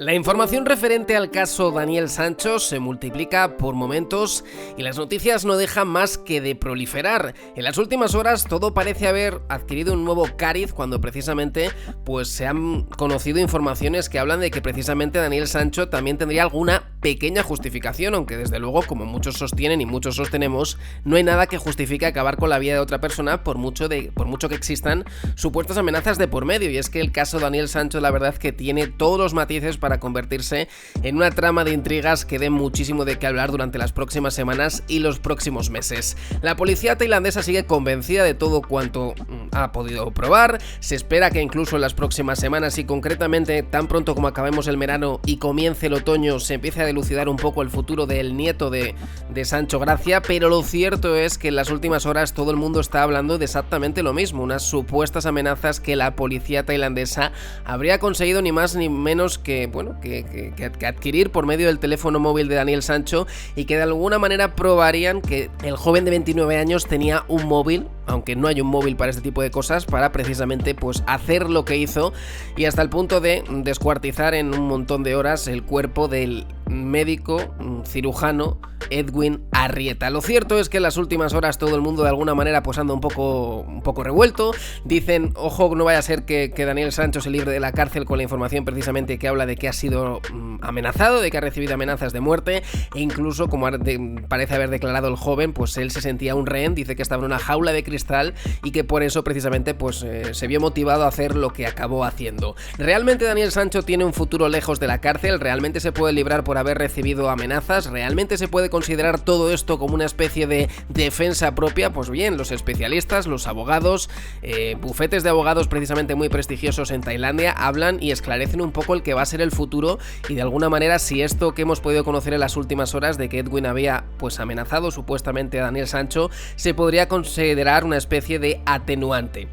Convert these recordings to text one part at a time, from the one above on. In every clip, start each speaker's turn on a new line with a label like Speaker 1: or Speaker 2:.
Speaker 1: La información referente al caso Daniel Sancho se multiplica por momentos y las noticias no dejan más que de proliferar. En las últimas horas todo parece haber adquirido un nuevo cariz cuando precisamente se han conocido informaciones que hablan de que precisamente Daniel Sancho también tendría alguna pequeña justificación, aunque desde luego, como muchos sostienen y muchos sostenemos, no hay nada que justifique acabar con la vida de otra persona por mucho que existan supuestas amenazas de por medio. Y es que el caso Daniel Sancho, la verdad que tiene todos los matices para convertirse en una trama de intrigas que dé muchísimo de qué hablar durante las próximas semanas y los próximos meses. La policía tailandesa sigue convencida de todo cuanto ha podido probar. Se espera que incluso en las próximas semanas y concretamente tan pronto como acabemos el verano y comience el otoño se empiece a dilucidar un poco el futuro del nieto de Sancho Gracia, pero lo cierto es que en las últimas horas todo el mundo está hablando de exactamente lo mismo, unas supuestas amenazas que la policía tailandesa habría conseguido ni más ni menos que adquirir por medio del teléfono móvil de Daniel Sancho y que de alguna manera probarían que el joven de 29 años tenía un móvil, aunque no hay un móvil para este tipo de cosas, para precisamente hacer lo que hizo y hasta el punto de descuartizar en un montón de horas el cuerpo del médico cirujano Edwin Arrieta. Lo cierto es que en las últimas horas todo el mundo de alguna manera anda un poco revuelto. Dicen, ojo, no vaya a ser que Daniel Sancho se libre de la cárcel con la información precisamente que habla de que ha sido amenazado, de que ha recibido amenazas de muerte e incluso, como parece haber declarado el joven, él se sentía un rehén, dice que estaba en una jaula de cristal y que por eso precisamente se vio motivado a hacer lo que acabó haciendo. ¿Realmente Daniel Sancho tiene un futuro lejos de la cárcel? ¿Realmente se puede librar por haber recibido amenazas? ¿Realmente se puede considerar todo esto como una especie de defensa propia? Pues bien, los especialistas, los abogados, bufetes de abogados precisamente muy prestigiosos en Tailandia hablan y esclarecen un poco el que va a ser el futuro y de alguna manera si esto que hemos podido conocer en las últimas horas de que Edwin había amenazado supuestamente a Daniel Sancho se podría considerar una especie de atenuante.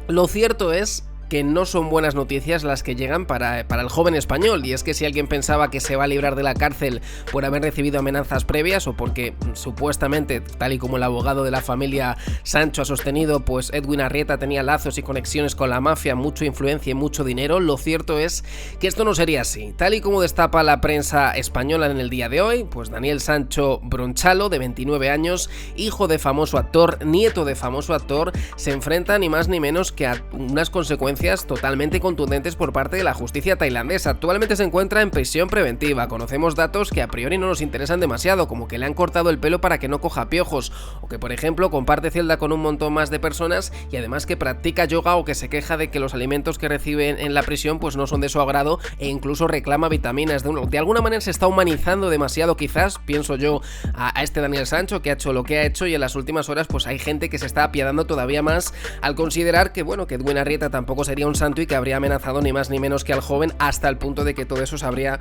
Speaker 1: Lo cierto es que no son buenas noticias las que llegan para el joven español, y es que si alguien pensaba que se va a librar de la cárcel por haber recibido amenazas previas o porque supuestamente, tal y como el abogado de la familia Sancho ha sostenido, Edwin Arrieta tenía lazos y conexiones con la mafia, mucha influencia y mucho dinero, lo cierto es que esto no sería así. Tal y como destapa la prensa española en el día de hoy, Daniel Sancho Bronchalo, de 29 años, hijo de famoso actor, nieto de famoso actor, se enfrenta ni más ni menos que a unas consecuencias totalmente contundentes por parte de la justicia tailandesa. Actualmente se encuentra en prisión preventiva. Conocemos datos que a priori no nos interesan demasiado, como que le han cortado el pelo para que no coja piojos, o que por ejemplo comparte celda con un montón más de personas y además que practica yoga o que se queja de que los alimentos que recibe en la prisión no son de su agrado e incluso reclama vitaminas. De alguna manera se está humanizando demasiado, quizás, pienso yo, a este Daniel Sancho, que ha hecho lo que ha hecho, y en las últimas horas hay gente que se está apiadando todavía más al considerar que Edwin Arrieta tampoco sería un santo y que habría amenazado ni más ni menos que al joven, hasta el punto de que todo eso habría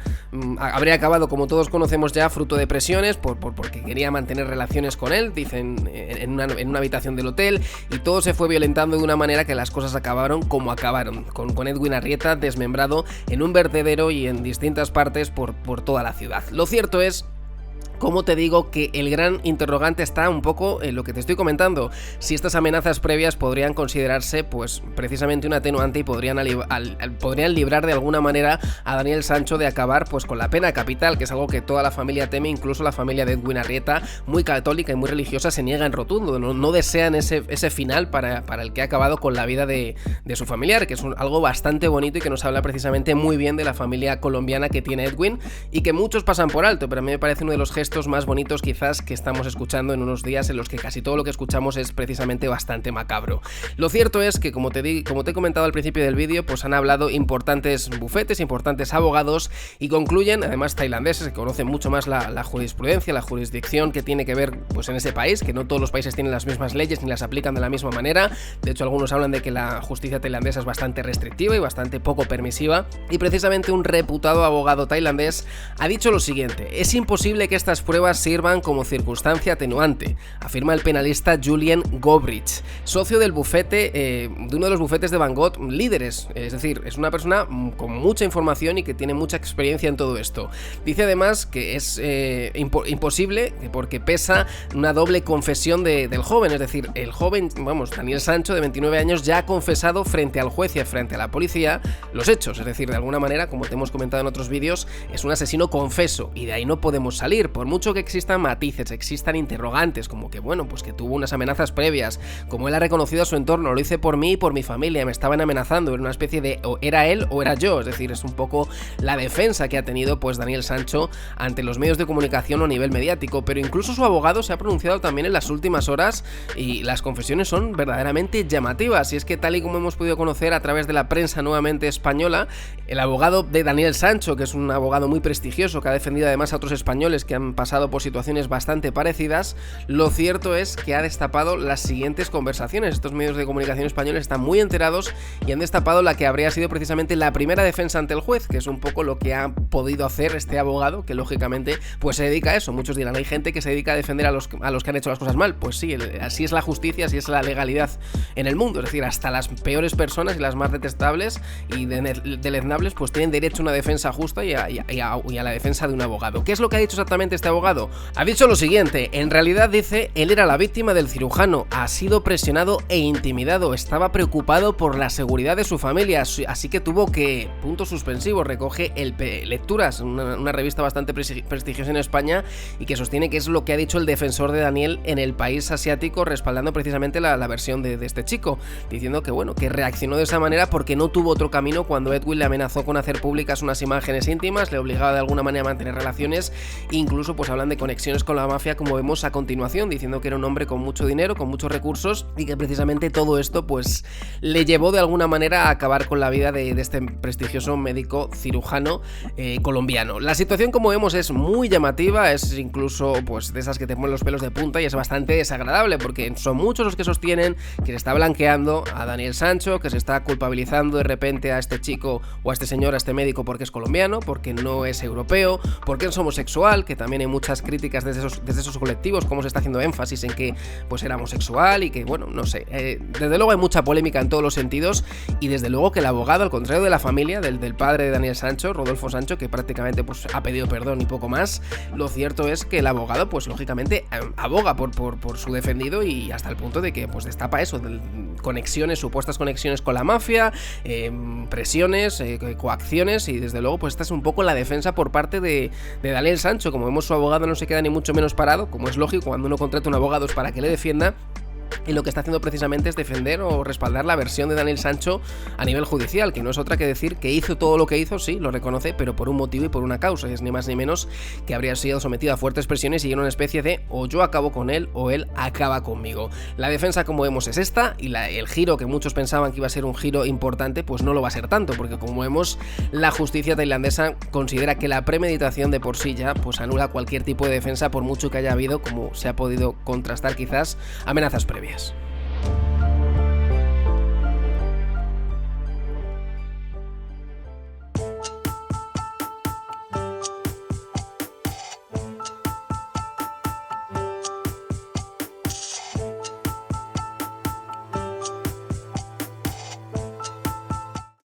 Speaker 1: acabado, como todos conocemos ya, fruto de presiones porque quería mantener relaciones con él, dicen, en una habitación del hotel, y todo se fue violentando de una manera que las cosas acabaron como acabaron, con Edwin Arrieta desmembrado en un vertedero y en distintas partes por toda la ciudad. Lo cierto es, como te digo, que el gran interrogante está un poco en lo que te estoy comentando, si estas amenazas previas podrían considerarse precisamente un atenuante y podrían librar de alguna manera a Daniel Sancho de acabar con la pena capital, que es algo que toda la familia teme, incluso la familia de Edwin Arrieta, muy católica y muy religiosa, se niega en rotundo, no desean ese final para el que ha acabado con la vida de su familiar, que es algo bastante bonito y que nos habla precisamente muy bien de la familia colombiana que tiene Edwin y que muchos pasan por alto, pero a mí me parece uno de los gestos más bonitos quizás que estamos escuchando en unos días en los que casi todo lo que escuchamos es precisamente bastante macabro. Lo cierto es que, como te he comentado al principio del vídeo, han hablado importantes bufetes, importantes abogados, y concluyen, además tailandeses que conocen mucho más la jurisprudencia, la jurisdicción que tiene que ver en ese país, que no todos los países tienen las mismas leyes ni las aplican de la misma manera. De hecho, algunos hablan de que la justicia tailandesa es bastante restrictiva y bastante poco permisiva, y precisamente un reputado abogado tailandés ha dicho lo siguiente: es imposible que estas estas pruebas sirvan como circunstancia atenuante, afirma el penalista Julian Gobrich, socio del bufete, de uno de los bufetes de Van Gogh líderes, es decir, es una persona con mucha información y que tiene mucha experiencia en todo esto. Dice además que es imposible porque pesa una doble confesión del joven, es decir, el joven, Daniel Sancho, de 29 años, ya ha confesado frente al juez y frente a la policía los hechos, es decir, de alguna manera, como te hemos comentado en otros vídeos, es un asesino confeso y de ahí no podemos salir, por mucho que existan matices, existan interrogantes, como que pues que tuvo unas amenazas previas, como él ha reconocido a su entorno, lo hice por mí y por mi familia, me estaban amenazando, era una especie de o era él o era yo, es decir, es un poco la defensa que ha tenido pues Daniel Sancho ante los medios de comunicación o a nivel mediático, pero incluso su abogado se ha pronunciado también en las últimas horas y las confesiones son verdaderamente llamativas, y es que tal y como hemos podido conocer a través de la prensa nuevamente española, el abogado de Daniel Sancho, que es un abogado muy prestigioso, que ha defendido además a otros españoles que han pasado por situaciones bastante parecidas, lo cierto es que ha destapado las siguientes conversaciones. Estos medios de comunicación españoles están muy enterados y han destapado la que habría sido precisamente la primera defensa ante el juez, que es un poco lo que ha podido hacer este abogado, que lógicamente pues se dedica a eso. Muchos dirán, hay gente que se dedica a defender a los que han hecho las cosas mal. Pues sí, así es la justicia, así es la legalidad en el mundo, es decir, hasta las peores personas y las más detestables y deleznables pues tienen derecho a una defensa justa y a la defensa de un abogado. ¿Qué es lo que ha dicho exactamente este abogado? Ha dicho lo siguiente: en realidad, dice, él era la víctima del cirujano, ha sido presionado e intimidado, estaba preocupado por la seguridad de su familia, así que tuvo que... puntos suspensivos, recoge el Lecturas, una revista bastante prestigiosa en España y que sostiene que es lo que ha dicho el defensor de Daniel en el país asiático, respaldando precisamente la versión de este chico, diciendo que reaccionó de esa manera porque no tuvo otro camino cuando Edwin le amenazó con hacer públicas unas imágenes íntimas, le obligaba de alguna manera a mantener relaciones, incluso pues hablan de conexiones con la mafia, como vemos a continuación, diciendo que era un hombre con mucho dinero, con muchos recursos y que precisamente todo esto pues le llevó de alguna manera a acabar con la vida de este prestigioso médico cirujano colombiano. La situación, como vemos, es muy llamativa, es incluso pues de esas que te ponen los pelos de punta y es bastante desagradable porque son muchos los que sostienen que se está blanqueando a Daniel Sancho, que se está culpabilizando de repente a este chico o a este señor, a este médico, porque es colombiano, porque no es europeo, porque es homosexual, que también hay muchas críticas desde esos colectivos, cómo se está haciendo énfasis en que pues era homosexual y que no sé, desde luego hay mucha polémica en todos los sentidos y desde luego que el abogado, al contrario de la familia, del padre de Daniel Sancho, Rodolfo Sancho, que prácticamente pues ha pedido perdón y poco más, lo cierto es que el abogado pues lógicamente aboga por su defendido y hasta el punto de que pues destapa eso, conexiones, supuestas conexiones con la mafia, presiones, coacciones, y desde luego pues esta es un poco la defensa por parte de Daniel Sancho. Como vemos, su abogado no se queda ni mucho menos parado, como es lógico cuando uno contrata un abogado es para que le defienda, y lo que está haciendo precisamente es defender o respaldar la versión de Daniel Sancho a nivel judicial, que no es otra que decir que hizo todo lo que hizo, sí, lo reconoce, pero por un motivo y por una causa, y es ni más ni menos que habría sido sometido a fuertes presiones y en una especie de o yo acabo con él o él acaba conmigo. La defensa, como vemos, es esta, y el giro que muchos pensaban que iba a ser un giro importante, pues no lo va a ser tanto, porque como vemos, la justicia tailandesa considera que la premeditación de por sí ya pues anula cualquier tipo de defensa, por mucho que haya habido, como se ha podido contrastar quizás, amenazas previas.